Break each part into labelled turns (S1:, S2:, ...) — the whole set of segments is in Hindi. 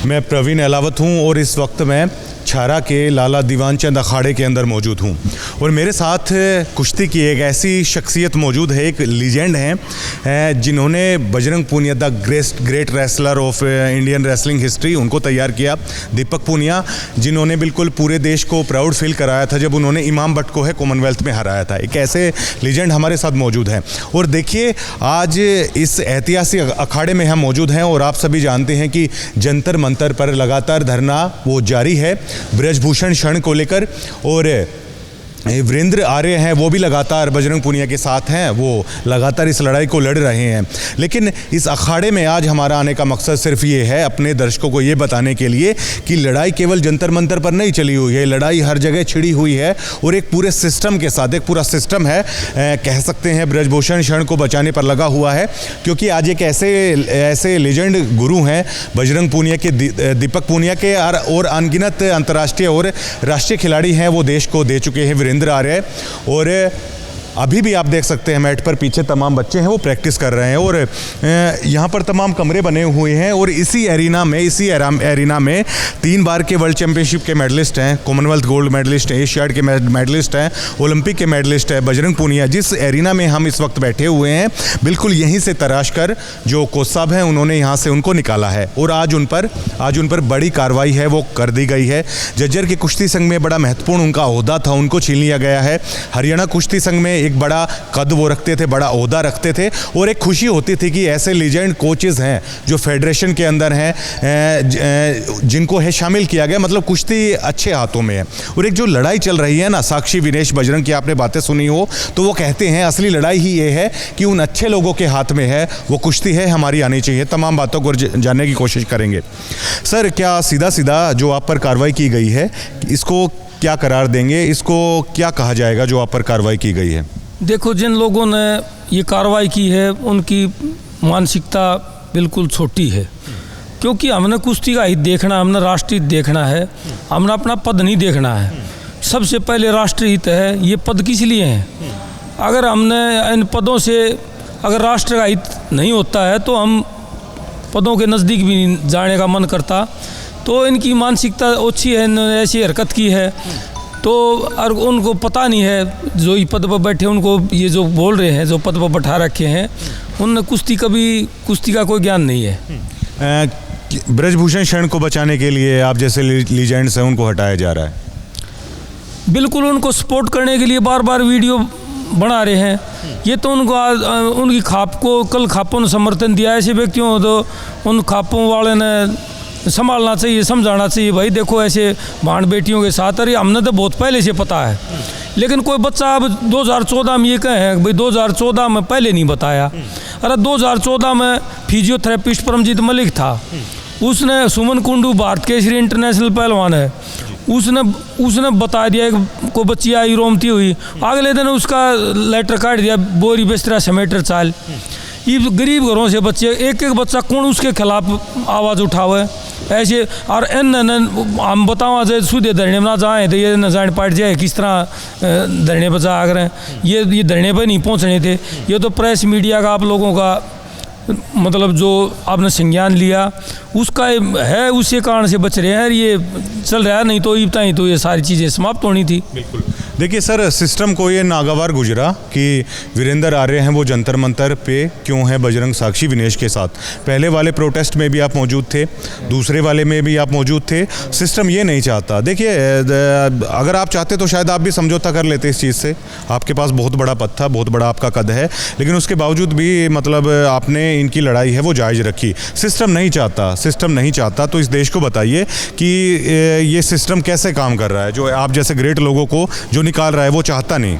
S1: मैं प्रवीण अलावत हूं और इस वक्त मैं छारा के लाला दीवान चंद अखाड़े के अंदर मौजूद हूं और मेरे साथ कुश्ती की एक ऐसी शख्सियत मौजूद है, एक लीजेंड हैं जिन्होंने Bajrang Punia the great wrestler of Indian wrestling history उनको तैयार किया। दीपक पूनिया जिन्होंने बिल्कुल पूरे देश को प्राउड फील कराया था जब उन्होंने इमाम भट्ट को कॉमनवेल्थ में हराया था। एक ऐसे लीजेंड हमारे साथ मौजूद हैं और देखिए आज इस ऐतिहासिक अखाड़े में हम मौजूद हैं और आप सभी जानते हैं कि जंतर मंतर पर लगातार धरना वो जारी है ब्रजभूषण शरण को लेकर और वीरेंद्र आर्य हैं वो भी लगातार बजरंग पूनिया के साथ हैं, वो लगातार इस लड़ाई को लड़ रहे हैं। लेकिन इस अखाड़े में आज हमारा आने का मकसद सिर्फ ये है अपने दर्शकों को ये बताने के लिए कि लड़ाई केवल जंतर मंतर पर नहीं चली हुई है, लड़ाई हर जगह छिड़ी हुई है और एक पूरे सिस्टम के साथ, एक पूरा सिस्टम है कह सकते हैं ब्रजभूषण शरण को बचाने पर लगा हुआ है। क्योंकि आज एक ऐसे लेजेंड गुरु हैं बजरंग पूनिया के, दीपक पूनिया के और अनगिनत अंतर्राष्ट्रीय और राष्ट्रीय खिलाड़ी हैं वो देश को दे चुके हैं वीरेंद्र आर्य। और अभी भी आप देख सकते हैं मैट पर पीछे तमाम बच्चे हैं वो प्रैक्टिस कर रहे हैं और यहाँ पर तमाम कमरे बने हुए हैं और इसी एरिना में 3 बार के वर्ल्ड चैंपियनशिप के मेडलिस्ट हैं, कॉमनवेल्थ गोल्ड मेडलिस्ट हैं, एशियाड के मेडलिस्ट हैं, ओलंपिक के मेडलिस्ट हैं बजरंग पूनिया। जिस एरिना में हम इस वक्त बैठे हुए हैं बिल्कुल यहीं से तराश कर जो कोच साहब हैं उन्होंने यहाँ से उनको निकाला है और आज उन पर बड़ी कार्रवाई है वो कर दी गई है। जज्जर के कुश्ती संघ में बड़ा महत्वपूर्ण उनका ओहदा था, उनको छीन लिया गया है। हरियाणा कुश्ती संघ में एक बड़ा कद वो रखते थे, बड़ा ओहदा रखते थे और एक खुशी होती थी कि ऐसे लीजेंड कोचेस हैं जो फेडरेशन के अंदर हैं जिनको है शामिल किया गया, मतलब कुश्ती अच्छे हाथों में है। और एक जो लड़ाई चल रही है ना, साक्षी विनेश बजरंग की आपने बातें सुनी हो तो वो कहते हैं असली लड़ाई ही ये है कि उन अच्छे लोगों के हाथ में है वो कुश्ती है, हमारी आनी चाहिए। तमाम बातों को जानने की कोशिश करेंगे। सर क्या सीधा जो आप पर कार्रवाई की गई है इसको क्या करार देंगे, इसको क्या कहा जाएगा जो आप पर कार्रवाई की गई है?
S2: देखो, जिन लोगों ने ये कार्रवाई की है उनकी मानसिकता बिल्कुल छोटी है, क्योंकि हमने कुश्ती का हित देखना, हमने राष्ट्रीय हित देखना है, हमने अपना पद नहीं देखना है। सबसे पहले राष्ट्रीय हित है, ये पद किस लिए हैं? अगर हमने इन पदों से अगर राष्ट्र का हित नहीं होता है तो हम पदों के नज़दीक भी नहीं जाने का मन करता। तो इनकी मानसिकता अच्छी है, ऐसी हरकत की है तो और उनको पता नहीं है जो इस पद पर बैठे उनको ये जो बोल रहे हैं जो पद पर बैठा रखे हैं उन कुश्ती का कोई ज्ञान नहीं है।
S1: ब्रजभूषण शरण को बचाने के लिए आप जैसे लीजेंड्स हैं उनको हटाया जा रहा है?
S2: बिल्कुल, उनको सपोर्ट करने के लिए बार बार वीडियो बना रहे हैं। ये तो उनकी खाप को कल खापों ने समर्थन दिया, ऐसे व्यक्तियों तो उन खापों वाले ने संभालना चाहिए, समझाना चाहिए। भाई देखो ऐसे भाण बेटियों के साथ, अरे हमने तो बहुत पहले से पता है, लेकिन कोई बच्चा अब 2014 में ये कहे भाई 2014 में पहले नहीं बताया। अरे 2014 में फिजियोथेरेपिस्ट परमजीत मलिक था, उसने सुमन कुंडू भारत केसरी इंटरनेशनल पहलवान है, उसने बता दिया कोई बच्ची आई रोमती हुई, अगले दिन उसका लेटर काट दिया बोरी बिस्तरा समेटर चाल। ये गरीब घरों से बच्चे एक बच्चा कौन उसके खिलाफ आवाज़ उठावे ऐसे। और हम बताओ जाए सुधे धरने में ना जाए तो ये न जान पाट जाए किस तरह धरने पर जा रहे हैं। ये धरने पर नहीं पहुंचने थे, ये तो प्रेस मीडिया का आप लोगों का मतलब जो आपने संज्ञान लिया उसका है, उसी कारण से बच रहे हैं। ये चल रहा है, नहीं तो ये सारी चीज़ें समाप्त होनी थी।
S1: बिल्कुल। देखिए सर, सिस्टम को ये नागवार गुजरा कि वीरेंद्र आर्य हैं वो जंतर मंतर पे क्यों है बजरंग साक्षी विनेश के साथ। पहले वाले प्रोटेस्ट में भी आप मौजूद थे, दूसरे वाले में भी आप मौजूद थे। सिस्टम ये नहीं चाहता। देखिए अगर आप चाहते तो शायद आप भी समझौता कर लेते इस चीज़ से, आपके पास बहुत बड़ा पद था, बहुत बड़ा आपका कद है, लेकिन उसके बावजूद भी मतलब आपने इनकी लड़ाई है वो जायज़ रखी। सिस्टम नहीं चाहता तो इस देश को बताइए कि ये सिस्टम कैसे काम कर रहा है जो आप जैसे ग्रेट लोगों को जो निकाल रहा है वो चाहता नहीं।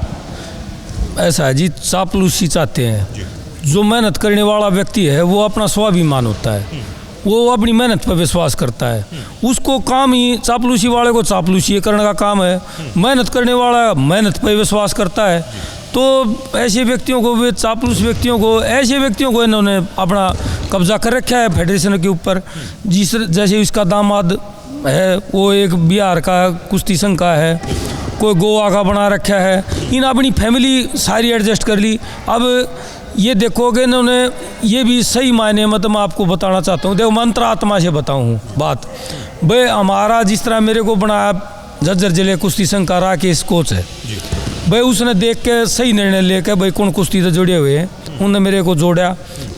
S2: ऐसा है जी, चापलूसी चाहते हैं। जो मेहनत करने वाला व्यक्ति है वो अपना स्वाभिमान होता है, वो अपनी मेहनत पर विश्वास करता है, उसको काम ही चापलूसी वाले को चापलूसी करने का काम है। मेहनत करने वाला मेहनत पर विश्वास करता है। तो ऐसे व्यक्तियों को, वे चापलूस व्यक्तियों को, ऐसे व्यक्तियों को इन्होंने अपना कब्जा कर रखा है फेडरेशन के ऊपर। जैसे इसका दामाद है वो एक बिहार का कुश्ती संघ का है, कोई गोवा का बना रखा है। इन अपनी फैमिली सारी एडजस्ट कर ली। अब ये देखो कि इन्होंने ये भी सही मायने में तो मैं आपको बताना चाहता हूँ, देखो मंत्र आत्मा से बताऊँ बात। भाई हमारा जिस तरह मेरे को बनाया झज्जर जिले कुश्ती संघ का राकेश कोच है, भाई उसने देख के सही निर्णय लेकर भाई कौन कुश्ती से जुड़े हुए हैं उन्होंने मेरे को जोड़ा,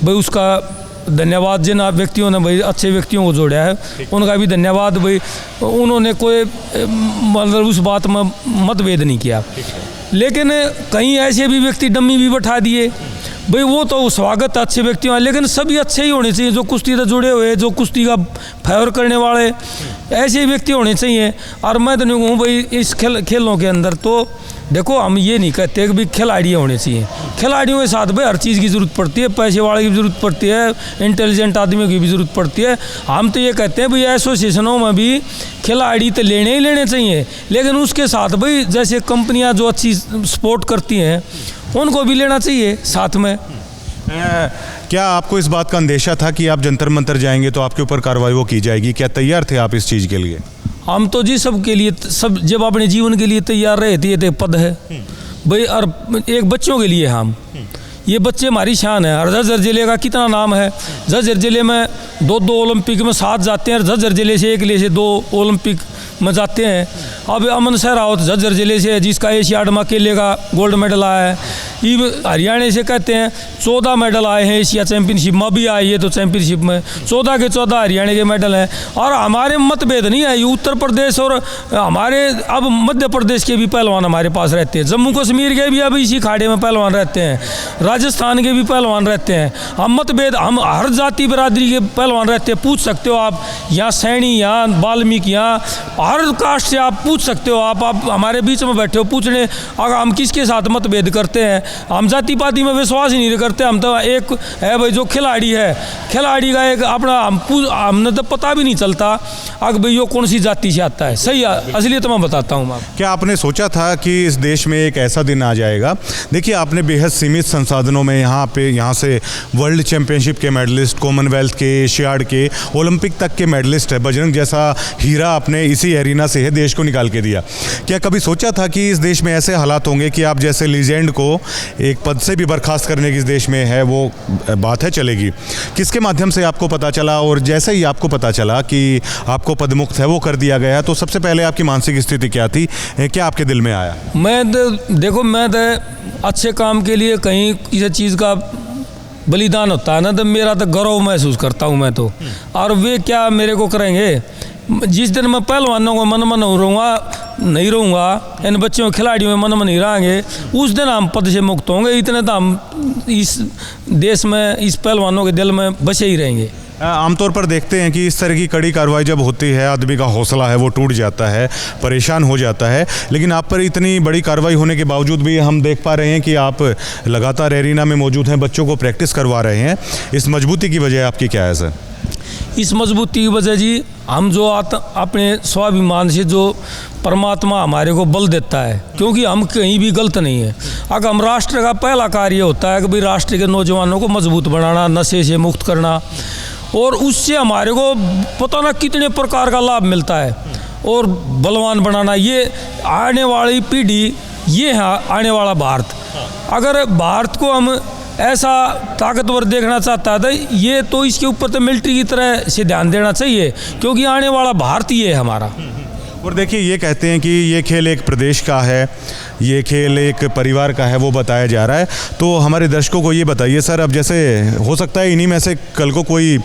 S2: भाई उसका धन्यवाद। जिन व्यक्तियों ने भाई अच्छे व्यक्तियों को जोड़ा है उनका भी धन्यवाद। भाई उन्होंने कोई मतलब उस बात में मतभेद नहीं किया, लेकिन कहीं ऐसे भी व्यक्ति डम्मी भी बैठा दिए, भाई वो तो स्वागत अच्छे व्यक्तियों हैं, लेकिन सभी अच्छे ही होने चाहिए। जो कुश्ती से जुड़े हुए, जो कुश्ती का फेवर करने वाले ऐसे व्यक्ति होने चाहिए। और मैं तो नहीं कहूँ भाई इस खेलों के अंदर तो देखो हम ये नहीं कहते कि भाई खिलाड़ी होने चाहिए, खिलाड़ियों के साथ भाई हर चीज़ की ज़रूरत पड़ती है, पैसे वाले की भी ज़रूरत पड़ती है, इंटेलिजेंट आदमियों की भी ज़रूरत पड़ती है। हम तो ये कहते हैं भाई एसोसिएशनों में भी खिलाड़ी तो लेने ही लेने चाहिए, लेकिन उसके साथ भाई जैसे कंपनियां जो अच्छी सपोर्ट करती हैं उनको भी लेना चाहिए साथ में।
S1: क्या आपको इस बात का अंदेशा था कि आप जंतर मंतर जाएंगे तो आपके ऊपर कार्रवाई वो की जाएगी? क्या तैयार थे आप इस चीज़ के लिए?
S2: हम तो जी सब के लिए सब जब अपने जीवन के लिए तैयार रहे थे, ये तो पद है भाई। और एक बच्चों के लिए हम ये बच्चे हमारी शान है। और झज्जर जिले का कितना नाम है, झज्जर जिले में दो ओलंपिक में 7 जाते हैं, और झज्जर जिले से एक ले से 2 ओलंपिक में जाते हैं। अब अमन सहरावत झज्जर जिले से है जिसका एशियाड में अकेले का गोल्ड मेडल आया है। हरियाणा से कहते हैं 14 मेडल आए हैं एशिया चैंपियनशिप में, भी आए ये तो चैंपियनशिप में 14 के 14 हरियाणा के मेडल हैं। और हमारे मतभेद नहीं है, उत्तर प्रदेश और हमारे अब मध्य प्रदेश के भी पहलवान हमारे पास रहते हैं, जम्मू कश्मीर के भी अब इसी खाड़े में पहलवान रहते हैं, राजस्थान के भी पहलवान रहते हैं। हम मतभेद हम हर जाति बिरादरी के पहलवान रहते हैं, पूछ सकते हो आप, यहाँ सैनी, यहाँ वाल्मीकि, यहाँ हर कास्ट से आप पूछ सकते हो। आप हमारे बीच में बैठे हो पूछने, अगर हम किसके साथ मतभेद करते हैं, हम जाति पाति में विश्वास ही नहीं करते। हम तो एक है भाई जो खिलाड़ी है, खिलाड़ी का एक अपना हमने तो पता भी नहीं चलता अगर भाई वो कौन सी जाति से आता है। सही असलियत मैं बताता हूँ आप।
S1: क्या आपने सोचा था कि इस देश में एक ऐसा दिन आ जाएगा? देखिए आपने बेहद सीमित संसाधनों में यहाँ से वर्ल्ड चैंपियनशिप के मेडलिस्ट, कॉमनवेल्थ के, एशियाड के, ओलंपिक तक के मेडलिस्ट है। बजरंग जैसा हीरा आपने इसी एरिना से है देश को निकाल के दिया। क्या कभी सोचा था कि इस देश में ऐसे हालात होंगे कि आप जैसे लीजेंड को एक पद से भी बर्खास्त करने की इस देश में है वो बात है चलेगी? किसके माध्यम से आपको पता चला? और जैसे ही आपको पता चला कि आपको पदमुक्त है वो कर दिया गया, तो सबसे पहले आपकी मानसिक स्थिति क्या थी? क्या आपके दिल में आया?
S2: मैं देखो मैं अच्छे काम के लिए कहीं किसी चीज़ का बलिदान होता है ना, तो मेरा तो गौरव महसूस करता हूँ मैं तो। और वे क्या मेरे को करेंगे? जिस दिन मैं पहलवानों को मन नहीं रहूँगा, इन बच्चों खिलाड़ियों में मन नहीं रहेंगे, उस दिन हम पद से मुक्त होंगे। इतने तो हम इस देश में इस पहलवानों के दिल में बचे ही रहेंगे।
S1: आमतौर पर देखते हैं कि इस तरह की कड़ी कार्रवाई जब होती है आदमी का हौसला है वो टूट जाता है, परेशान हो जाता है। लेकिन आप पर इतनी बड़ी कार्रवाई होने के बावजूद भी हम देख पा रहे हैं कि आप लगातार एरिना में मौजूद हैं, बच्चों को प्रैक्टिस करवा रहे हैं। इस मजबूती की वजह आपकी क्या है सर?
S2: इस मजबूती की वजह जी हम जो अपने स्वाभिमान से जो परमात्मा हमारे को बल देता है, क्योंकि हम कहीं भी गलत नहीं है। अगर हम राष्ट्र का पहला कार्य होता है कि भाई राष्ट्र के नौजवानों को मजबूत बनाना, नशे से मुक्त करना, और उससे हमारे को पता ना कितने प्रकार का लाभ मिलता है, और बलवान बनाना। ये आने वाली पीढ़ी, ये है आने वाला भारत। अगर भारत को हम ऐसा ताकतवर देखना चाहता था, ये तो इसके ऊपर तो मिलिट्री की तरह से ध्यान देना चाहिए, क्योंकि आने वाला भारत ये है हमारा।
S1: और देखिए ये कहते हैं कि ये खेल एक प्रदेश का है, ये खेल एक परिवार का है, वो बताया जा रहा है। तो हमारे दर्शकों को ये बताइए सर, अब जैसे हो सकता है इन्हीं में से कल को कोई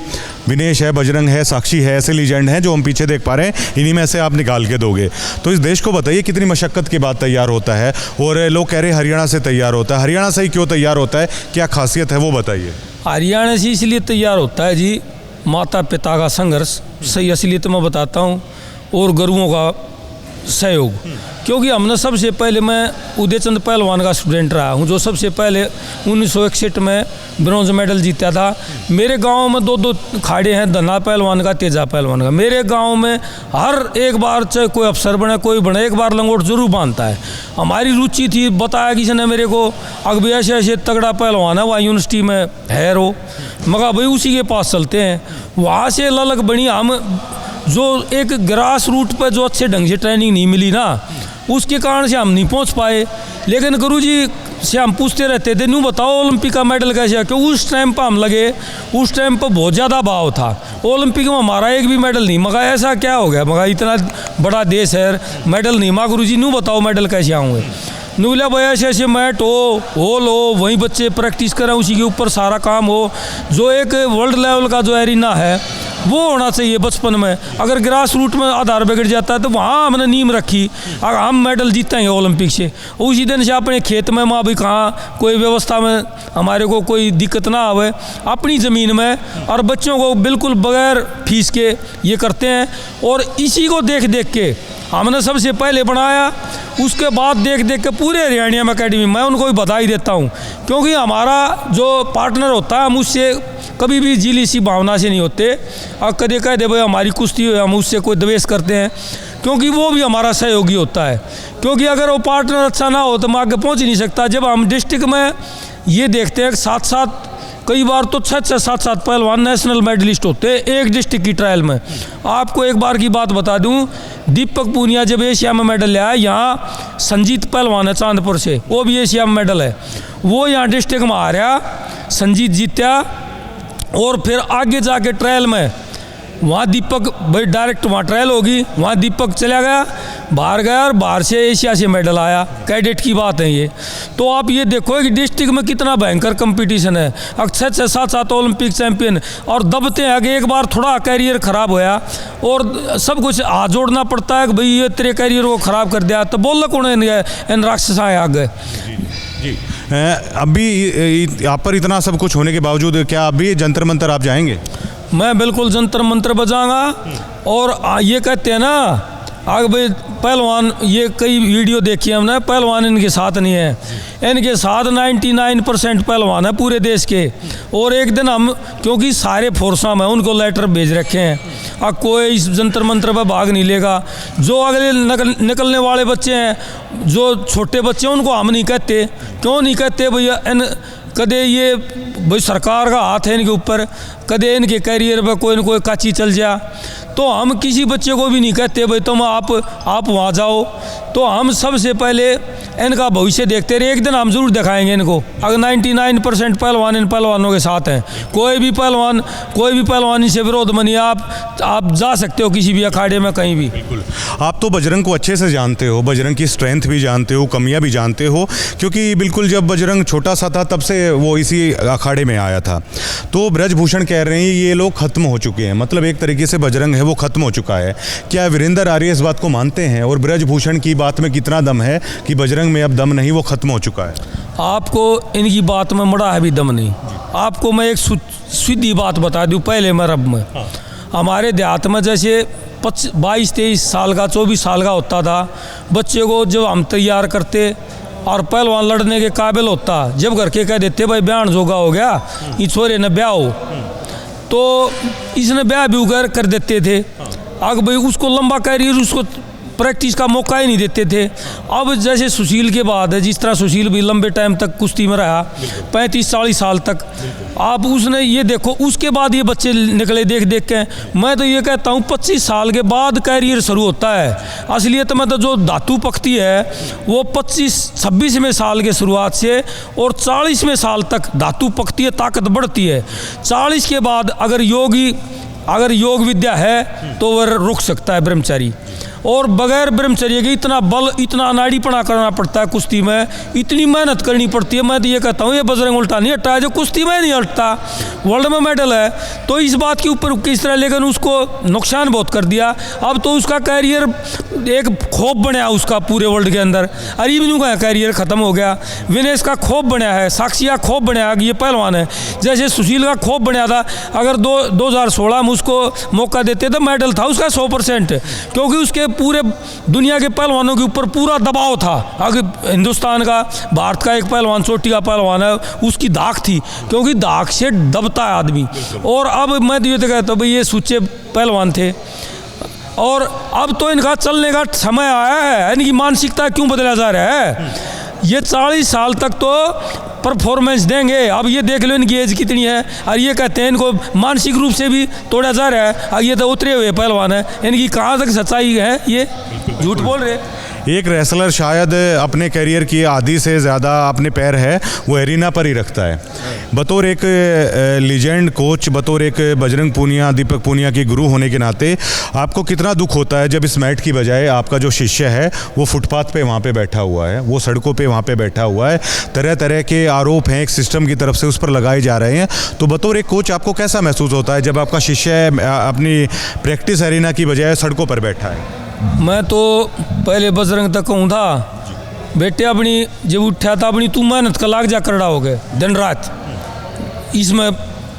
S1: विनेश है, बजरंग है, साक्षी है, ऐसे लीजेंड हैं जो हम पीछे देख पा रहे हैं, इन्हीं में से आप निकाल के दोगे। तो इस देश को बताइए कितनी मशक्क़त के बाद तैयार होता है। और लोग कह रहे हैं हरियाणा से तैयार होता है, हरियाणा से ही क्यों तैयार होता है, क्या खासियत है वो बताइए।
S2: हरियाणा से इसलिए तैयार होता है जी, माता पिता का संघर्ष, सही असलियत मैं बताता हूँ, और गुरुओं का सहयोग। क्योंकि हमने सबसे पहले, मैं उदयचंद पहलवान का स्टूडेंट रहा हूँ, जो सबसे पहले 1961 में ब्रॉन्ज मेडल जीता था। मेरे गांव में 2 खाड़े हैं, धना पहलवान का, तेजा पहलवान का। मेरे गांव में हर एक बार, चाहे कोई अफसर बने कोई बने, एक बार लंगोट जरूर बांधता है। हमारी रुचि थी, बताया किसी ने मेरे को, अगर ऐसे ऐसे तगड़ा पहलवान है वहाँ यूनिवर्सिटी में है रो, मगर भाई उसी के पास चलते हैं। वहाँ से ललक बनी, हम जो एक ग्रास रूट पर जो अच्छे ढंग से ट्रेनिंग नहीं मिली ना, उसके कारण से हम नहीं पहुंच पाए। लेकिन गुरुजी से हम पूछते रहते थे, न्यू बताओ ओलंपिक का मेडल कैसे है, क्योंकि उस टाइम पर हम लगे, उस टाइम पर बहुत ज़्यादा भाव था। ओलंपिक में हमारा एक भी मेडल नहीं मगा, ऐसा क्या हो गया, मगा इतना बड़ा देश है, मेडल नहीं माँ गुरु जी, न्यू बताओ मेडल कैसे आऊँगे। नुगला भाई ऐसे ऐसे मैट हो लो, वहीं बच्चे प्रैक्टिस करें, उसी के ऊपर सारा काम हो। जो एक वर्ल्ड लेवल का जो एरिना है वो होना चाहिए बचपन में। अगर ग्रास रूट में आधार बिगड़ जाता है तो वहाँ हमने नींव रखी, अगर हम मेडल जीतेंगे ओलंपिक से। उसी दिन से अपने खेत में माँ भी कहाँ कोई व्यवस्था में हमारे को कोई दिक्कत ना आवे, अपनी ज़मीन में, और बच्चों को बिल्कुल बगैर फीस के ये करते हैं। और इसी को देख देख के हमने सबसे पहले बनाया, उसके बाद देख देख के पूरे हरियाणा में अकेडमी, मैं उनको भी बधाई देता हूँ, क्योंकि हमारा जो पार्टनर होता है हम उससे कभी भी जिली सी भावना से नहीं होते। और कदे कह दे भाई हमारी कुश्ती हम उससे कोई द्वेष करते हैं, क्योंकि वो भी हमारा सहयोगी होता है। क्योंकि अगर वो पार्टनर अच्छा ना हो तो मैं आगे पहुँच ही नहीं सकता। जब हम डिस्ट्रिक्ट में ये देखते हैं साथ साथ कई बार तो 6-6 7-7 पहलवान नेशनल मेडलिस्ट होते हैं एक डिस्ट्रिक्ट की ट्रायल में। आपको एक बार की बात बता दूं, दीपक पूनिया जब एशिया में मेडल ले आया, यहाँ संजीत पहलवान है चांदपुर से, वो भी एशिया में मेडल है, वो यहाँ डिस्ट्रिक्ट में हारा, संजीत जीता। और फिर आगे जाके ट्रायल में वहाँ दीपक भाई डायरेक्ट वहाँ ट्रायल होगी, वहाँ दीपक चला गया, बाहर गया और बाहर से एशिया से मेडल आया। कैडेट की बात है ये। तो आप ये देखो कि डिस्ट्रिक्ट में कितना भयंकर कंपटीशन है। अक्सर 6-7 ओलंपिक चैंपियन, और दबते हैं आगे। एक बार थोड़ा कैरियर ख़राब होया और सब कुछ हाथ जोड़ना पड़ता है कि भाई ये तेरे कैरियर को ख़राब कर दिया, तो बोल कौन इन राक्षस आए आगे।
S1: जी अभी यहाँ पर इतना सब कुछ होने के बावजूद क्या अभी जंतर मंतर आप जाएंगे?
S2: मैं बिल्कुल जंतर मंतर बजाऊंगा। और ये कहते हैं ना आगे भाई पहलवान, ये कई वीडियो देखी है हमने, पहलवान इनके साथ नहीं है, इनके साथ 99% पहलवान है पूरे देश के। और एक दिन हम, क्योंकि सारे फोर्सा में उनको लेटर भेज रखे हैं, अब कोई इस जंतर मंतर पर भाग नहीं लेगा। जो अगले निकलने वाले बच्चे हैं, जो छोटे बच्चे हैं, उनको हम नहीं कहते। क्यों नहीं कहते भैया? कदे ये भाई सरकार का हाथ है इनके ऊपर, कदे इनके कैरियर पर कोई न कोई काची चल जा, तो हम किसी बच्चे को भी नहीं कहते भाई तुम आप वहाँ जाओ। तो हम सबसे पहले इनका भविष्य देखते रहे। एक दिन हम जरूर दिखाएंगे इनको, अगर 99% पहलवान इन पहलवानों के साथ हैं। कोई भी पहलवानी से विरोध में नहीं, आप जा सकते हो किसी भी अखाड़े में कहीं भी।
S1: बिल्कुल, आप तो बजरंग को अच्छे से जानते हो, बजरंग की स्ट्रेंथ भी जानते हो, कमियां भी जानते हो, क्योंकि बिल्कुल जब बजरंग छोटा सा था तब से वो इसी अखाड़े में आया था। तो ब्रजभूषण कह रहे हैं ये लोग खत्म हो चुके हैं, मतलब एक तरीके से बजरंग है वो खत्म हो चुका है। क्या वीरेंद्र आर्य इस बात को मानते हैं, और ब्रजभूषण की बात में कितना दम है कि बजरंग में अब दम नहीं, वो खत्म हो चुका है?
S2: आपको इनकी बात में मड़ा है भी दम नहीं। आपको मैं एक सीधी बात बता दूं, पहले मरब में हमारे देहात में जैसे 22-23 साल का 24 साल का होता था बच्चे को, जब हम तैयार करते और पहलवान लड़ने के काबिल होता, जब घर के कह देते भाई ब्याह जोगा हो गया, इस छोरे ने ब्याह हो, तो इसने ब्याह भी कर देते थे। आगे भाई उसको लंबा कैरियर, उसको प्रैक्टिस का मौका ही नहीं देते थे। अब जैसे सुशील के बाद है, जिस तरह सुशील भी लंबे टाइम तक कुश्ती में रहा, 35-40 साल तक, आप उसने ये देखो, उसके बाद ये बच्चे निकले देख देख के। मैं तो ये कहता हूँ 25 साल के बाद कैरियर शुरू होता है। असलियत में तो जो धातु पकती है वो 25-26वें साल के शुरुआत से और 40वें साल तक धातु पकती है, ताकत बढ़ती है। 40 के बाद अगर योग विद्या है तो वह रुक सकता है ब्रह्मचारी, और बगैर ब्रह्मचर्य के इतना बल, इतना अनाड़ीपना करना पड़ता है कुश्ती में, इतनी मेहनत करनी पड़ती है। मैं तो ये कहता हूँ ये बजरंग उल्टा नहीं हटता है, जो कुश्ती में नहीं हटता, वर्ल्ड में मेडल है, तो इस बात के ऊपर किस तरह, लेकिन उसको नुकसान बहुत कर दिया। अब तो उसका कैरियर एक खौफ बनया उसका पूरे वर्ल्ड के अंदर। अरीबनू का कैरियर ख़त्म हो गया, विनेश का खौफ बनया है, साक्षी का खौफ बनया है, ये पहलवान है। जैसे सुशील का खौफ बनया था, अगर 2016 में उसको मौका देते तो मेडल था उसका 100%, क्योंकि उसके पूरे दुनिया के पहलवानों के ऊपर पूरा दबाव था। अगर हिंदुस्तान का, भारत का एक पहलवान, चोटी का पहलवान है, उसकी धाक थी, क्योंकि धाक से दबता है आदमी। और अब मैं तो ये तो कहता हूँ भाई ये सुच्चे पहलवान थे, और अब तो इनका चलने का समय आया है। इनकी मानसिकता क्यों बदला जा रहा है? ये 40 साल तक तो परफॉर्मेंस देंगे, अब ये देख लो इनकी एज कितनी है, और ये कहते हैं इनको मानसिक रूप से भी तोड़ा जा रहा है। अब ये तो उतरे हुए पहलवान है, इनकी कहाँ तक सच्चाई है? ये झूठ बोल रहे।
S1: एक रेसलर शायद अपने करियर की आधी से ज़्यादा अपने पैर है वो एरिना पर ही रखता है। बतौर एक लीजेंड कोच, बतौर एक बजरंग पूनिया, दीपक पूनिया के गुरु होने के नाते आपको कितना दुख होता है जब इस मैट की बजाय आपका जो शिष्य है वो फुटपाथ पे वहाँ पे बैठा हुआ है, वो सड़कों पे वहाँ पे बैठा हुआ है, तरह तरह के आरोप हैं एक सिस्टम की तरफ से उस पर लगाए जा रहे हैं। तो बतौर एक कोच आपको कैसा महसूस होता है जब आपका शिष्य अपनी प्रैक्टिस एरिना की बजाय सड़कों पर बैठा है?
S2: मैं तो पहले बजरंग तक कहूँ था बेटे अपनी जब उठा था अपनी तू मेहनत का लाग जा करड़ा हो गए दिन रात इसमें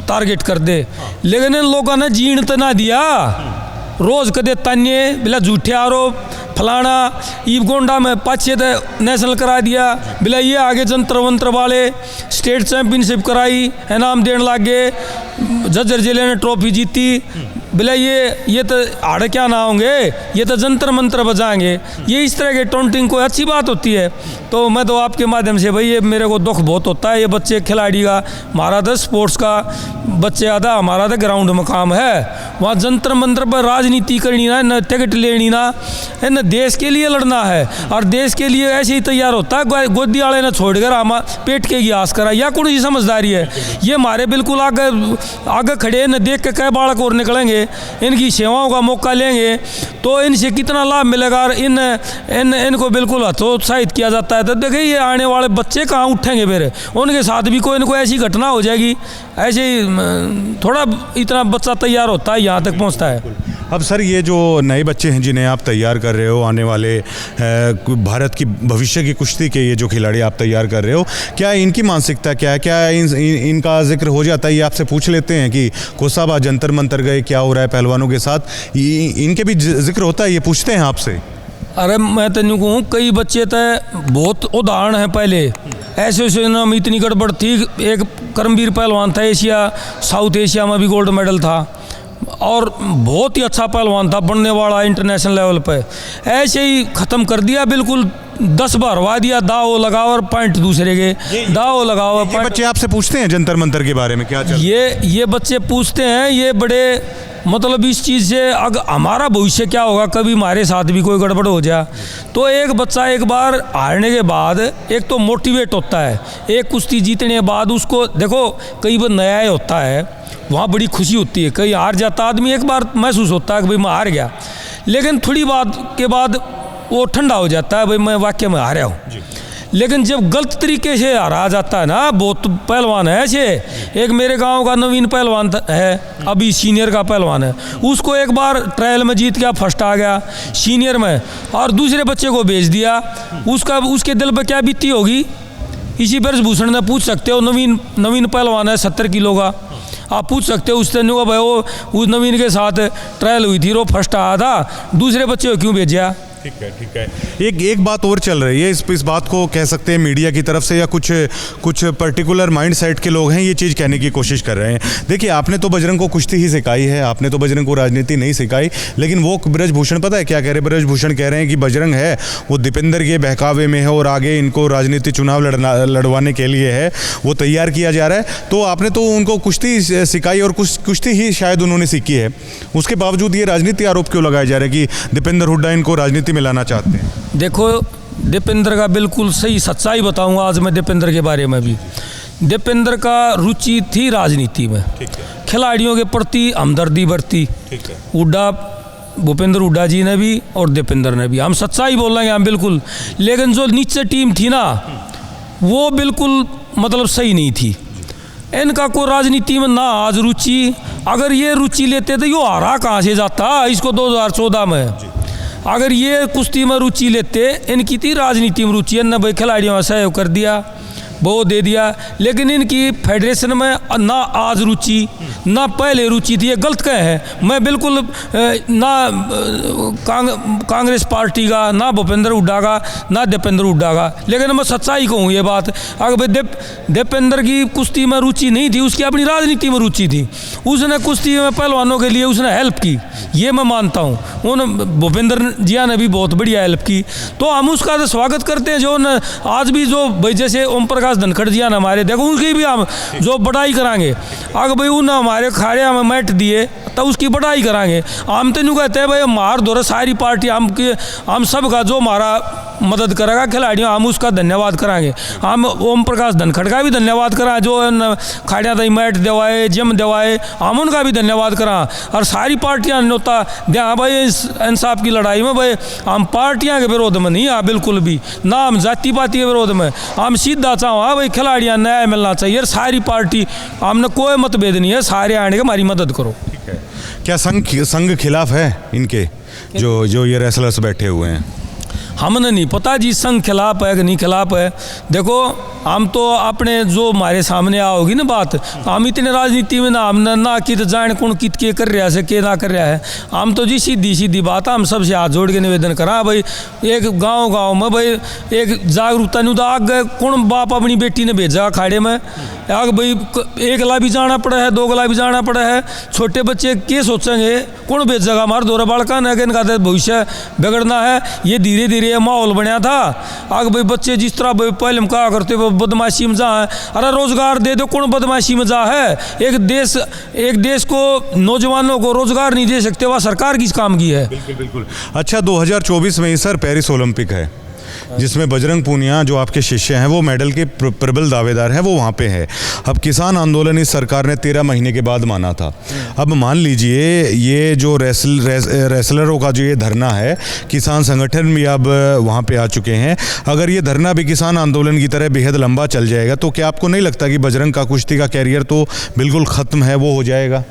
S2: टारगेट कर दे, लेकिन इन लोगों ने जीण तो ना दिया। रोज कदे तान्ये बिला झूठे आरोप फलाना ईब गोंडा में पाछे थे नेशनल करा दिया, बिला ये आगे जंतर वंत्र वाले स्टेट चैंपियनशिप कराई, इनाम देने लगे, जज्जर जिले ने ट्रॉफी जीती, बिला ये तो आड़े क्या ना होंगे, ये तो जंतर मंत्र बजाएंगे। ये इस तरह के टोंटिंग कोई अच्छी बात होती है? तो मैं तो आपके माध्यम से भाई ये मेरे को दुख बहुत होता है। ये बच्चे खिलाड़ी का हमारा तो स्पोर्ट्स का बच्चे आधा हमारा तो ग्राउंड में काम है, वहाँ जंतर मंत्र पर राजनीति करनी ना, न टिकट लेनी ना, न देश के लिए लड़ना है। और देश के लिए ऐसे ही तैयार होता है गोदी वाले ने छोड़कर हम पेट के गियास करा, या कौन सी समझदारी है? ये हमारे बिल्कुल आगे खड़े न देख के कई बालक और निकलेंगे, इनकी सेवाओं का मौका लेंगे तो इनसे कितना लाभ मिलेगा। और इनको बिल्कुल हतोत्साहित किया जाता है। तो देखिए ये आने वाले बच्चे कहाँ उठेंगे, फिर उनके साथ भी कोई इनको ऐसी घटना हो जाएगी। ऐसे ही थोड़ा इतना बच्चा तैयार होता है, यहाँ तक पहुँचता है।
S1: अब सर ये जो नए बच्चे हैं जिन्हें आप तैयार कर रहे हो, आने वाले भारत की भविष्य की कुश्ती के ये जो खिलाड़ी आप तैयार कर रहे हो, क्या इनकी मानसिकता क्या है? क्या इनका जिक्र हो जाता है? ये आपसे पूछ लेते हैं कि कोसाब आज जंतर मंतर गए, क्या हो रहा है पहलवानों के साथ? इनके भी जिक्र होता है? ये पूछते हैं आपसे?
S2: अरे मैं तेन कहूँ कई बच्चे तो बहुत उदाहरण हैं। पहले ऐसे नाम इतनी गड़बड़ थी, एक करमवीर पहलवान था, एशिया साउथ एशिया में भी गोल्ड मेडल था और बहुत ही अच्छा पहलवान था, बनने वाला इंटरनेशनल लेवल पे। ऐसे ही ख़त्म कर दिया, बिल्कुल 10 बार हरवा दिया, दाव लगाओ और पॉइंट दूसरे के दाव लगाओ।
S1: ये बच्चे आपसे पूछते हैं जंतर मंतर के बारे में क्या चल?
S2: ये बच्चे पूछते हैं, ये बड़े मतलब इस चीज़ से अगर हमारा भविष्य क्या होगा, कभी हमारे साथ भी कोई गड़बड़ हो जाए। तो एक बच्चा एक बार हारने के बाद एक तो मोटिवेट होता है, एक कुश्ती जीतने के बाद उसको देखो कई बार नया ही होता है, वहाँ बड़ी खुशी होती है। कहीं हार जाता आदमी एक बार महसूस होता है कि भाई मैं हार गया, लेकिन थोड़ी बात के बाद वो ठंडा हो जाता है, भाई मैं वाकई में हारा हूँ। लेकिन जब गलत तरीके से हारा जाता है ना, बहुत पहलवान है ऐसे। एक मेरे गांव का नवीन पहलवान है, अभी सीनियर का पहलवान है, उसको एक बार ट्रायल में जीत गया, फर्स्ट आ गया सीनियर में, और दूसरे बच्चे को भेज दिया। उसके दिल पर क्या बीती होगी, इसी ब्रजभूषण ने पूछ सकते हो। नवीन पहलवान है 70 किलो का, आप पूछ सकते हो उससे भाई वो उस नवीन के साथ ट्रायल हुई थी, वो फर्स्ट आया था, दूसरे बच्चे को क्यों भेजा?
S1: ठीक है। एक बात और चल रही है, इस बात को कह सकते हैं मीडिया की तरफ से या कुछ पर्टिकुलर माइंड सेट के लोग हैं ये चीज़ कहने की कोशिश कर रहे हैं। देखिए आपने तो बजरंग को कुश्ती ही सिखाई है, आपने तो बजरंग को राजनीति नहीं सिखाई, लेकिन वो ब्रजभूषण पता है क्या कह रहे हैं? ब्रजभूषण कह रहे हैं कि बजरंग है वो दीपेंद्र के बहकावे में है और आगे इनको राजनीति चुनाव लड़वाने के लिए है, वो तैयार किया जा रहा है। तो आपने तो उनको कुश्ती सिखाई और कुश्ती ही शायद उन्होंने सीखी है, उसके बावजूद ये राजनीति आरोप क्यों लगाए जा रहे हैं कि दीपेंद्र हुड्डा इनको राजनीति में लाना चाहते हैं?
S2: देखो दीपेंद्र का बिल्कुल सही सच्चाई बताऊंगा आज मैं दीपेंद्र के बारे में भी। दीपेंद्र का रुचि थी राजनीति में, खिलाड़ियों के प्रति हमदर्दी बरती, हुड्डा भूपेंद्र हुड्डा जी ने भी और दीपेंद्र ने भी, हम सच्चाई बोल रहे हैं हम बिल्कुल। लेकिन जो नीचे टीम थी ना वो बिल्कुल मतलब सही नहीं थी, इनका कोई राजनीति में ना आज रुचि। अगर ये रुचि लेते तो यो हारा कहाँ से जाता? इसको 2014 में अगर ये कुश्ती में रुचि लेते, इनकी थी राजनीति में रुचि, इनने भाई खिलाड़ियों का सहयोग कर दिया, वो दे दिया। लेकिन इनकी फेडरेशन में ना आज रुचि ना पहले रुचि थी, ये गलत कहे हैं। मैं बिल्कुल ना कांग्रेस पार्टी का, ना भूपेंद्र हुड्डा का, ना दीपेंद्र हुड्डा का, लेकिन मैं सच्चाई कहूँ ये बात। अगर भाई दीपेंद्र की कुश्ती में रुचि नहीं थी, उसकी अपनी राजनीति में रुचि थी, उसने कुश्ती में पहलवानों के लिए उसने हेल्प की, ये मैं मानता हूँ। उन भूपेंद्र जिया ने भी बहुत बढ़िया हेल्प की, तो हम उसका तो स्वागत करते हैं। जो आज भी जो भाई जैसे ओम प्रकाश प्रकाश धनखड़ जी ना हमारे, देखो उनकी भी हम जो बढ़ाई कराएंगे। अगर भाई उन हमारे खाड़े हमें मैट दिए तो उसकी बढ़ाई कराएंगे। हम तो नहीं कहते भाई मार दो सारी पार्टी हम सब का जो हमारा मदद करेगा खिलाड़ियों, हम उसका धन्यवाद कराएंगे। हम ओम प्रकाश धनखड़ का भी धन्यवाद करा जो खाड़िया तई मैट देवाए, जिम देवाए, हम उनका भी धन्यवाद करा। और सारी पार्टियां नोता दिया भाई इंसाफ की लड़ाई में भाई हम पार्टियां के विरोध में नहीं, हाँ बिल्कुल भी ना, हम जाति पाति के विरोध में, हम सीधा चाहो हाँ भाई खिलाड़ियां न्याय मिलना चाहिए। सारी पार्टी हमने कोई मतभेद नहीं है, सारे आने के हमारी मदद करो।
S1: ठीक है, क्या संघ खिलाफ है इनके जो ये रेसलर्स बैठे हुए हैं?
S2: हमने नहीं पता जी संघ खिलाफ है कि नहीं खिलाफ है। देखो हम तो अपने जो हमारे सामने आओगी ना बात, हम इतने राजनीति में ना हमने ना कि जान कौन कित के कर रहा है के ना कर रहा है। हम तो जी सीधी बात है, हम सबसे हाथ जोड़ के निवेदन करा भाई एक गांव में भाई एक जागरूकता नहीं, तो आगे कौन बाप अपनी बेटी ने भेजा खाड़े में, आग भाई एक ला भी जाना पड़ा है, 2 गला भी जाना पड़ा है, छोटे बच्चे क्या सोचेंगे, कौन भेजेगा हमारे दौरा बालका ने इनका भविष्य बिगड़ना है। ये धीरे धीरे माहौल बनया था। आगे भाई बच्चे जिस तरह भाई पहले हम कहा करते वो बदमाशी में जा है, अरे रोजगार दे दो, कौन बदमाशी में जा है। एक देश को नौजवानों को रोजगार नहीं दे सकते, वह सरकार किस काम की है।
S1: बिल्कुल बिल्कुल। अच्छा 2024 में ही सर पेरिस ओलंपिक है जिसमें बजरंग पूनिया जो आपके शिष्य हैं वो मेडल के प्रबल दावेदार हैं, वो वहाँ पे है। अब किसान आंदोलन इस सरकार ने 13 महीने के बाद माना था। अब मान लीजिए ये जो रेसलरों का जो ये धरना है, किसान संगठन भी अब वहाँ पे आ चुके हैं। अगर ये धरना भी किसान आंदोलन की तरह बेहद लंबा चल जाएगा तो क्या आपको नहीं लगता कि बजरंग का कुश्ती का कैरियर तो बिल्कुल ख़त्म है, वो हो जाएगा?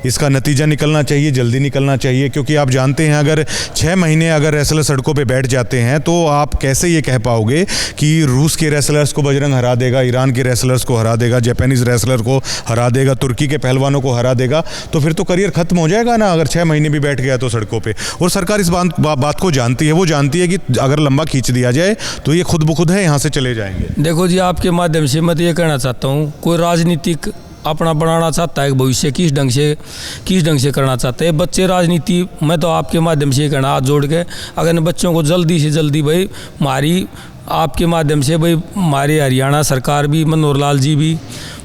S1: इसका नतीजा निकलना चाहिए, जल्दी निकलना चाहिए, क्योंकि आप जानते हैं अगर 6 महीने अगर रेसलर सड़कों पे बैठ जाते हैं तो आप कैसे ये कह पाओगे कि रूस के रेसलर्स को बजरंग हरा देगा, ईरान के रेसलर्स को हरा देगा, जापानीज़ रेसलर को हरा देगा, तुर्की के पहलवानों को हरा देगा, तो फिर तो करियर ख़त्म हो जाएगा ना अगर 6 महीने भी बैठ गया तो सड़कों पर। और सरकार इस बात को जानती है, वो जानती है कि अगर लंबा खींच दिया जाए तो ये खुद ब खुद है यहाँ से चले जाएंगे।
S2: देखो जी आपके माध्यम से मैं तो ये कहना चाहता हूँ, कोई राजनीतिक अपना बनाना चाहता है, भविष्य किस ढंग से करना चाहते हैं बच्चे राजनीति, मैं तो आपके माध्यम से कहना हाथ जोड़ के अगर इन बच्चों को जल्दी से जल्दी भाई हमारी आपके माध्यम से भाई हमारे हरियाणा सरकार भी, मनोहर लाल जी भी,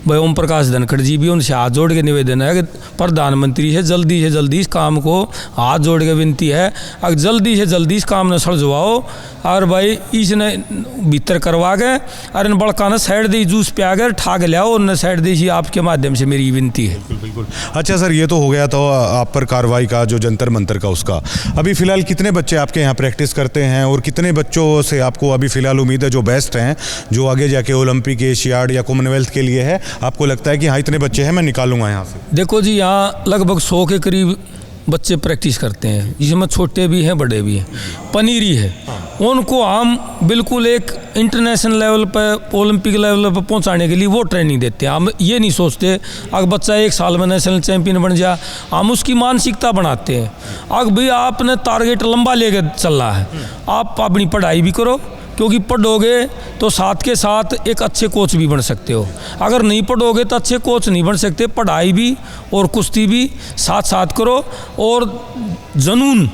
S2: भाई ओम प्रकाश धनखड़ जी भी, उनसे हाथ जोड़ के निवेदन है कि प्रधानमंत्री से जल्दी इस काम को हाथ जोड़ के विनती है, अगर जल्दी से जल्दी इस काम ने सलझवाओ और भाई इसने भीतर करवा के और इन बड़का ने साइड दी जूस पे आकर ठाक लियाओ और न साइड दी, आपके माध्यम से मेरी विनती है।
S1: बिल्कुल। अच्छा सर, ये तो हो गया तो आप पर कार्रवाई का जो जंतर मंतर का उसका, अभी फ़िलहाल कितने बच्चे आपके यहाँ प्रैक्टिस करते हैं और कितने बच्चों से आपको अभी फ़िलहाल उम्मीद है जो बेस्ट हैं, जो आगे जाके ओलंपिक, एशियाड या कॉमनवेल्थ के लिए है, आपको लगता है कि हाँ इतने बच्चे हैं मैं निकालूंगा यहाँ से? देखो
S2: जी यहाँ लगभग 100 के करीब बच्चे प्रैक्टिस करते हैं, जिसमें छोटे भी हैं बड़े भी हैं, पनीरी है। उनको हम बिल्कुल एक इंटरनेशनल लेवल पर, ओलंपिक लेवल पर पहुंचाने के लिए वो ट्रेनिंग देते हैं। हम ये नहीं सोचते अगर बच्चा 1 साल में नेशनल चैंपियन बन जाए, हम उसकी मानसिकता बनाते हैं। अगर भाई आपने टारगेट लंबा लेकर चलना है, आप अपनी पढ़ाई भी करो, क्योंकि पढ़ोगे तो साथ के साथ एक अच्छे कोच भी बन सकते हो। अगर नहीं पढ़ोगे तो अच्छे कोच नहीं बन सकते। पढ़ाई भी और कुश्ती भी साथ साथ करो। और जुनून,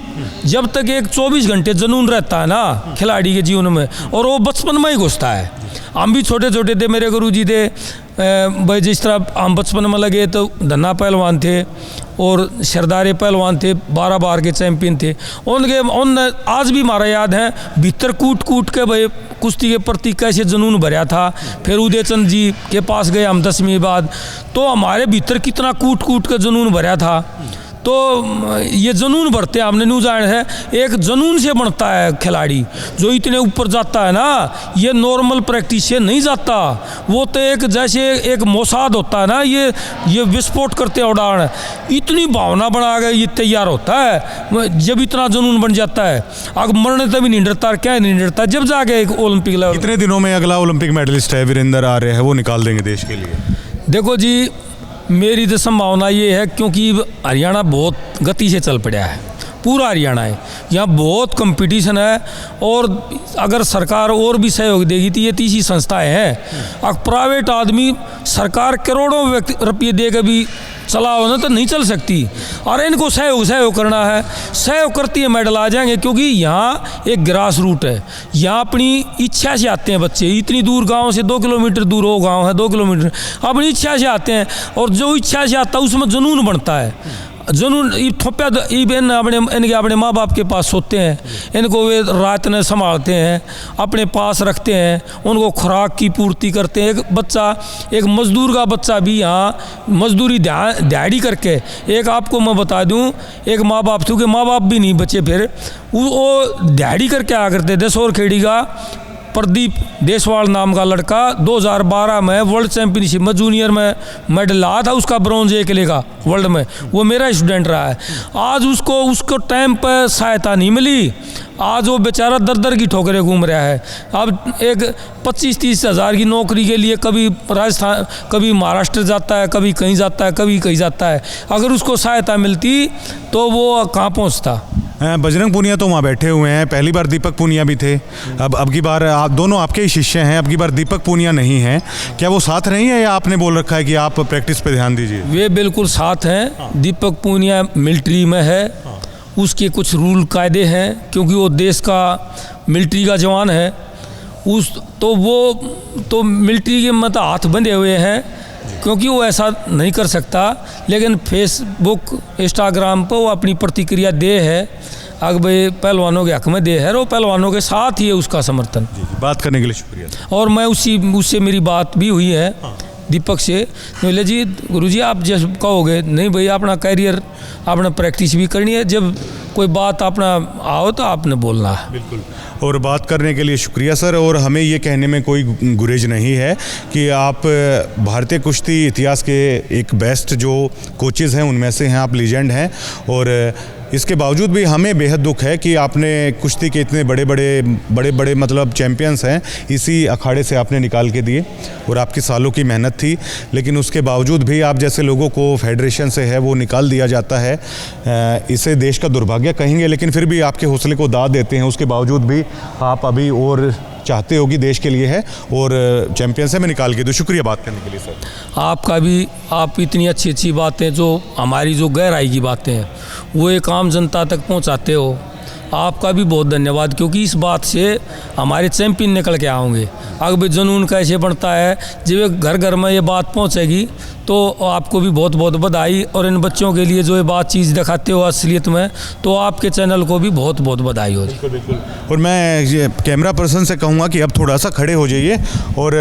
S2: जब तक एक 24 घंटे जुनून रहता है ना खिलाड़ी के जीवन में, और वो बचपन में ही घुसता है। हम भी छोटे छोटे थे, मेरे गुरुजी थे भाई, जिस तरह हम बचपन में लगे तो धन्ना पहलवान थे और सरदारे पहलवान थे, 12 बार के चैंपियन थे। उन आज भी हमारा याद है भीतर कूट के भाई कुश्ती के प्रति कैसे जुनून भरा था। फिर उदयचंद जी के पास गए हम 10वीं बाद, तो हमारे भीतर कितना कूट के जुनून भरा था। तो ये जुनून भरते हैं हमने न्यूज़ आए है, एक जुनून से बनता है खिलाड़ी। जो इतने ऊपर जाता है ना, ये नॉर्मल प्रैक्टिस से नहीं जाता। वो तो एक जैसे एक मोसाद होता है ना, ये विस्फोट करते उड़ान, इतनी भावना बना के ये तैयार होता है। जब इतना जुनून बन जाता है, अगर मरने तभी नहीं डरता, क्या नहीं डरता, जब जाके एक ओलंपिक लेवल।
S1: कितने दिनों में अगला ओलंपिक मेडलिस्ट है वीरेंद्र आर्य है, वो निकाल देंगे देश के लिए?
S2: देखो जी मेरी तो संभावना ये है, क्योंकि हरियाणा बहुत गति से चल पड़ा है, पूरा हरियाणा है, यहाँ बहुत कंपटीशन है। और अगर सरकार और भी सहयोग देगी तो ये तीसरी संस्थाएं हैं। अब प्राइवेट आदमी सरकार करोड़ों रुपये दे के भी चला हो ना तो नहीं चल सकती। और इनको सहयोग करना है, सहयोग करती है मेडल आ जाएंगे, क्योंकि यहाँ एक ग्रास रूट है, यहाँ अपनी इच्छा से आते हैं बच्चे। इतनी दूर गांव से 2 किलोमीटर दूर हो, गांव है 2 किलोमीटर, अपनी इच्छा से आते हैं। और जो इच्छा से आता है उसमें जुनून बनता है। जुनून थोप्या इनके अपने माँ बाप के पास सोते हैं, इनको वे रात में संभालते हैं, अपने पास रखते हैं, उनको खुराक की पूर्ति करते हैं। एक बच्चा, एक मजदूर का बच्चा भी यहाँ मजदूरी दिहाड़ी करके, एक आपको मैं बता दूँ, एक माँ बाप थे, माँ बाप भी नहीं बचे, फिर वो दिहाड़ी करके आया करते थे। सोरखेड़ी का प्रदीप देसवाल नाम का लड़का 2012 में वर्ल्ड चैंपियनशिप में जूनियर में मेडल लाया था, उसका ब्रॉन्ज 1 लेगा वर्ल्ड में, वो मेरा स्टूडेंट रहा है। आज उसको टाइम पर सहायता नहीं मिली, आज वो बेचारा दर की ठोकरें घूम रहा है। अब एक 25-30 हज़ार की नौकरी के लिए कभी राजस्थान, कभी महाराष्ट्र जाता है, कभी कहीं जाता है, कभी कहीं जाता है। अगर उसको सहायता मिलती तो वो कहाँ पहुँचता।
S1: बजरंग पूनिया तो वहाँ बैठे हुए हैं, पहली बार दीपक पूनिया भी थे, अब की बार आप दोनों आपके ही शिष्य हैं, अब की बार दीपक पूनिया नहीं हैं। क्या वो साथ नहीं है या आपने बोल रखा है कि आप प्रैक्टिस पे ध्यान दीजिए?
S2: वे बिल्कुल साथ हैं। दीपक पूनिया मिलिट्री में है, उसके कुछ रूल कायदे हैं, क्योंकि वो देश का मिलिट्री का जवान है। वो मिलिट्री के मतलब हाथ बंधे हुए हैं, क्योंकि वो ऐसा नहीं कर सकता। लेकिन फेसबुक, इंस्टाग्राम पर वो अपनी प्रतिक्रिया दे है, अगर भाई पहलवानों के हक में दे है, और पहलवानों के साथ ही है उसका समर्थन।
S1: बात करने के लिए शुक्रिया।
S2: और मैं उससे मेरी बात भी हुई है दीपक से, बोले जी गुरुजी आप जब कहोगे, नहीं भाई अपना कैरियर, अपना प्रैक्टिस भी करनी है, जब कोई बात अपना आओ तो आपने बोलना है।
S1: बिल्कुल। और बात करने के लिए शुक्रिया सर। और हमें ये कहने में कोई गुरेज नहीं है कि आप भारतीय कुश्ती इतिहास के एक बेस्ट जो कोचेज़ हैं उनमें से हैं, आप लीजेंड हैं। और इसके बावजूद भी हमें बेहद दुख है कि आपने कुश्ती के इतने बड़े मतलब चैम्पियंस हैं, इसी अखाड़े से आपने निकाल के दिए, और आपकी सालों की मेहनत थी। लेकिन उसके बावजूद भी आप जैसे लोगों को फेडरेशन से है वो निकाल दिया जाता है। इसे देश का दुर्भाग्य कहेंगे, लेकिन फिर भी आपके हौसले को दाद देते हैं। उसके बावजूद भी आप अभी और चाहते होगी देश के लिए है, और चैंपियन से में निकाल के दो। शुक्रिया बात करने के लिए सर।
S2: आपका भी, आप इतनी अच्छी बातें, जो हमारी जो गहराई की बातें हैं वो एक आम जनता तक पहुंचाते हो, आपका भी बहुत धन्यवाद। क्योंकि इस बात से हमारे चैंपियन निकल के आओगे। अगर भी जुनून कैसे बढ़ता है, जब घर घर में ये बात पहुंचेगी तो आपको भी बहुत बहुत बधाई। और इन बच्चों के लिए जो ये बात चीज़ दिखाते हो असलियत में, तो आपके चैनल को भी बहुत बहुत बधाई हो।
S1: बिल्कुल। और मैं ये कैमरा पर्सन से कहूँगा कि अब थोड़ा सा खड़े हो जाइए। और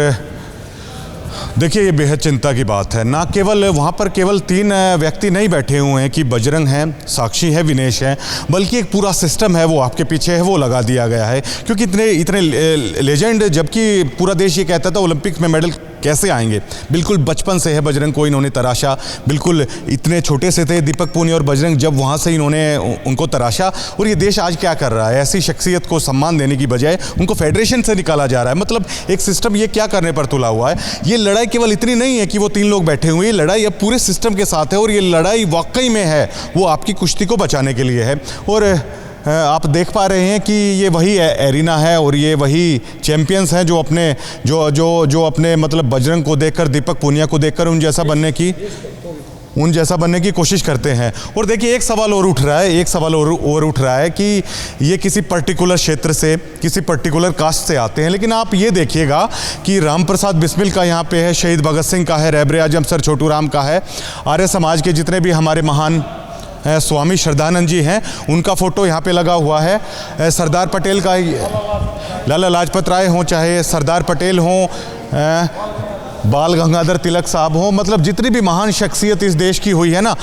S1: देखिए, ये बेहद चिंता की बात है। ना केवल वहाँ पर केवल 3 व्यक्ति नहीं बैठे हुए हैं कि बजरंग हैं, साक्षी है, विनेश है, बल्कि एक पूरा सिस्टम है वो आपके पीछे है, वो लगा दिया गया है। क्योंकि इतने लेजेंड, जबकि पूरा देश ये कहता था ओलंपिक्स में मेडल कैसे आएंगे, बिल्कुल बचपन से है बजरंग को इन्होंने तराशा। बिल्कुल इतने छोटे से थे दीपक पूनिया और बजरंग, जब वहाँ से इन्होंने उनको तराशा। और ये देश आज क्या कर रहा है, ऐसी शख्सियत को सम्मान देने की बजाय उनको फेडरेशन से निकाला जा रहा है। मतलब एक सिस्टम ये क्या करने पर तुला हुआ है। ये लड़ाई केवल इतनी नहीं है कि वो 3 लोग बैठे हुए हैं, ये लड़ाई अब पूरे सिस्टम के साथ है। और ये लड़ाई वाकई में है वो आपकी कुश्ती को बचाने के लिए है। और आप देख पा रहे हैं कि ये वही एरिना है और ये वही चैंपियंस हैं जो अपने मतलब बजरंग को देखकर, दीपक पूनिया को देखकर उन जैसा बनने की कोशिश करते हैं। और देखिए, एक सवाल और उठ रहा है कि ये किसी पर्टिकुलर क्षेत्र से, किसी पर्टिकुलर कास्ट से आते हैं। लेकिन आप ये देखिएगा कि राम प्रसाद बिस्मिल का यहाँ पे है, शहीद भगत सिंह का है, रहबर आजम सर छोटू राम का है, आर्य समाज के जितने भी हमारे महान स्वामी श्रद्धानंद जी हैं उनका फ़ोटो यहाँ पे लगा हुआ है। सरदार पटेल का, लाला लाजपत राय हों, चाहे सरदार पटेल हों, बाल गंगाधर तिलक साहब हो, मतलब जितनी भी महान शख्सियत इस देश की हुई है ना,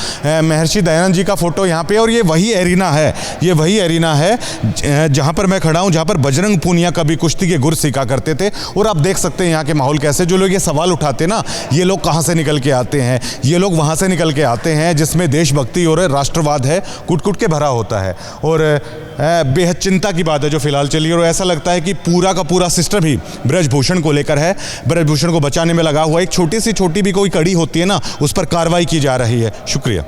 S1: महर्षि दयानंद जी का फ़ोटो यहाँ पे। और ये वही एरिना है जहाँ पर मैं खड़ा हूँ, जहाँ पर बजरंग पूनिया कभी कुश्ती के गुर सीखा करते थे। और आप देख सकते हैं यहाँ के माहौल कैसे, जो लोग ये सवाल उठाते ना, ये लोग कहाँ से निकल के आते हैं, ये लोग वहाँ से निकल के आते हैं जिसमें देशभक्ति और राष्ट्रवाद है, कुट कुट के भरा होता है। और बेहद चिंता की बात है जो फिलहाल चली। और ऐसा लगता है कि पूरा का पूरा सिस्टम ही ब्रजभूषण को लेकर है, ब्रजभूषण को बचाने में लगा हुआ। एक छोटी भी कोई कड़ी होती है ना, उस पर कार्रवाई की जा रही है। शुक्रिया।